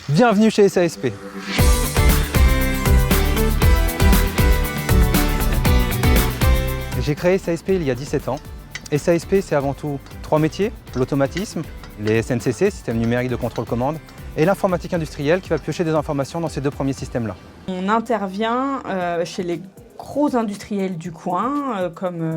Bienvenue chez SASP. J'ai créé SASP il y a 17 ans. SASP, c'est avant tout 3 métiers, l'automatisme, les SNCC, système numérique de contrôle commande, et l'informatique industrielle qui va piocher des informations dans ces 2 premiers systèmes-là. On intervient chez les gros industriels du coin, comme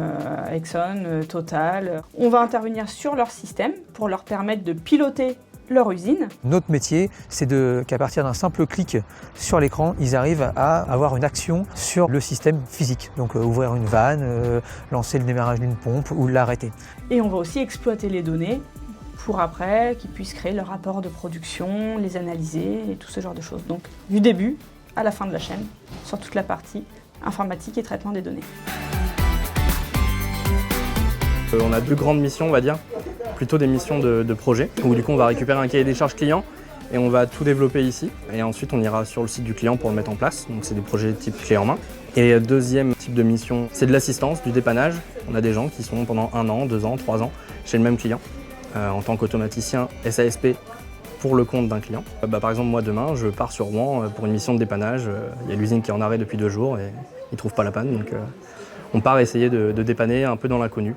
Exxon, Total. On va intervenir sur leur système pour leur permettre de piloter leur usine. Notre métier, c'est qu'à partir d'un simple clic sur l'écran, ils arrivent à avoir une action sur le système physique. Donc ouvrir une vanne, lancer le démarrage d'une pompe ou l'arrêter. Et on va aussi exploiter les données pour après qu'ils puissent créer leur rapport de production, les analyser et tout ce genre de choses. Donc du début à la fin de la chaîne, sur toute la partie informatique et traitement des données. On a 2 grandes missions, on va dire, plutôt des missions de projet, où du coup on va récupérer un cahier des charges client et on va tout développer ici. Et ensuite on ira sur le site du client pour le mettre en place, donc c'est des projets type clé en main. Et deuxième type de mission, c'est de l'assistance, du dépannage. On a des gens qui sont pendant 1 an, 2 ans, 3 ans chez le même client, en tant qu'automaticien SASP pour le compte d'un client. Par exemple, moi demain, je pars sur Rouen pour une mission de dépannage. Il y a l'usine qui est en arrêt depuis 2 jours et ils ne trouvent pas la panne, donc on part essayer de dépanner un peu dans l'inconnu.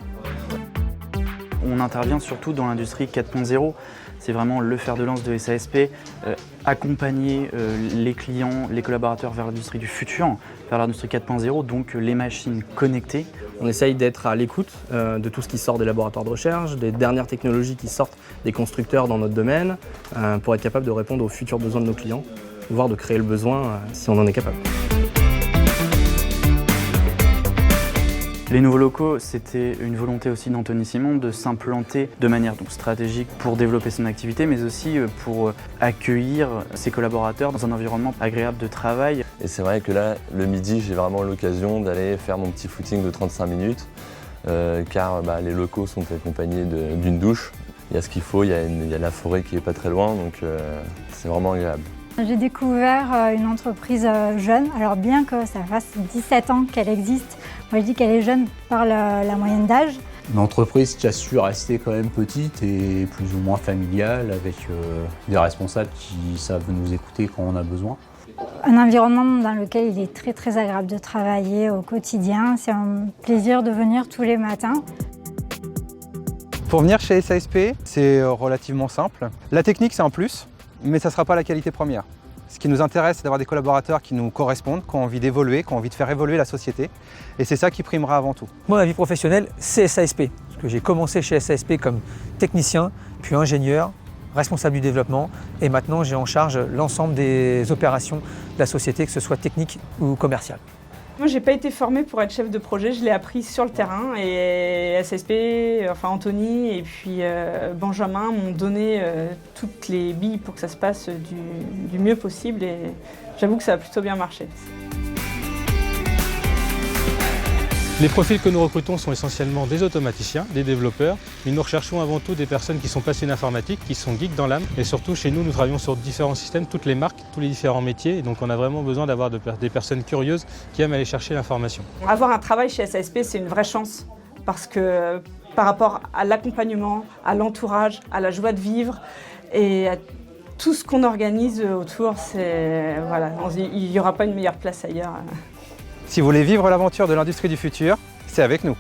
On intervient surtout dans l'industrie 4.0. C'est vraiment le fer de lance de SASP, accompagner les clients, les collaborateurs vers l'industrie du futur, vers l'industrie 4.0, donc les machines connectées. On essaye d'être à l'écoute de tout ce qui sort des laboratoires de recherche, des dernières technologies qui sortent des constructeurs dans notre domaine, pour être capable de répondre aux futurs besoins de nos clients, voire de créer le besoin si on en est capable. Les nouveaux locaux, c'était une volonté aussi d'Anthony Simon de s'implanter de manière stratégique pour développer son activité, mais aussi pour accueillir ses collaborateurs dans un environnement agréable de travail. Et c'est vrai que là, le midi, j'ai vraiment l'occasion d'aller faire mon petit footing de 35 minutes, car les locaux sont accompagnés d'une douche. Il y a ce qu'il faut, il y a la forêt qui est pas très loin, donc c'est vraiment agréable. J'ai découvert une entreprise jeune, alors bien que ça fasse 17 ans qu'elle existe, moi je dis qu'elle est jeune par la moyenne d'âge. Une entreprise qui a su rester quand même petite et plus ou moins familiale, avec des responsables qui savent nous écouter quand on a besoin. Un environnement dans lequel il est très très agréable de travailler au quotidien, c'est un plaisir de venir tous les matins. Pour venir chez SASP, c'est relativement simple. La technique, c'est un plus, mais ça ne sera pas la qualité première. Ce qui nous intéresse, c'est d'avoir des collaborateurs qui nous correspondent, qui ont envie d'évoluer, qui ont envie de faire évoluer la société. Et c'est ça qui primera avant tout. Moi, ma vie professionnelle, c'est SASP. Parce que j'ai commencé chez SASP comme technicien, puis ingénieur, responsable du développement. Et maintenant, j'ai en charge l'ensemble des opérations de la société, que ce soit technique ou commerciale. Moi, j'ai pas été formée pour être chef de projet, je l'ai appris sur le terrain et SASP, enfin Anthony et puis Benjamin m'ont donné toutes les billes pour que ça se passe du mieux possible et j'avoue que ça a plutôt bien marché. Les profils que nous recrutons sont essentiellement des automaticiens, des développeurs, mais nous recherchons avant tout des personnes qui sont passionnées informatique, qui sont geeks dans l'âme. Et surtout, chez nous, nous travaillons sur différents systèmes, toutes les marques, tous les différents métiers. Et donc, on a vraiment besoin d'avoir des personnes curieuses qui aiment aller chercher l'information. Avoir un travail chez SASP, c'est une vraie chance parce que par rapport à l'accompagnement, à l'entourage, à la joie de vivre et à tout ce qu'on organise autour, il n'y aura pas une meilleure place ailleurs. Si vous voulez vivre l'aventure de l'industrie du futur, c'est avec nous.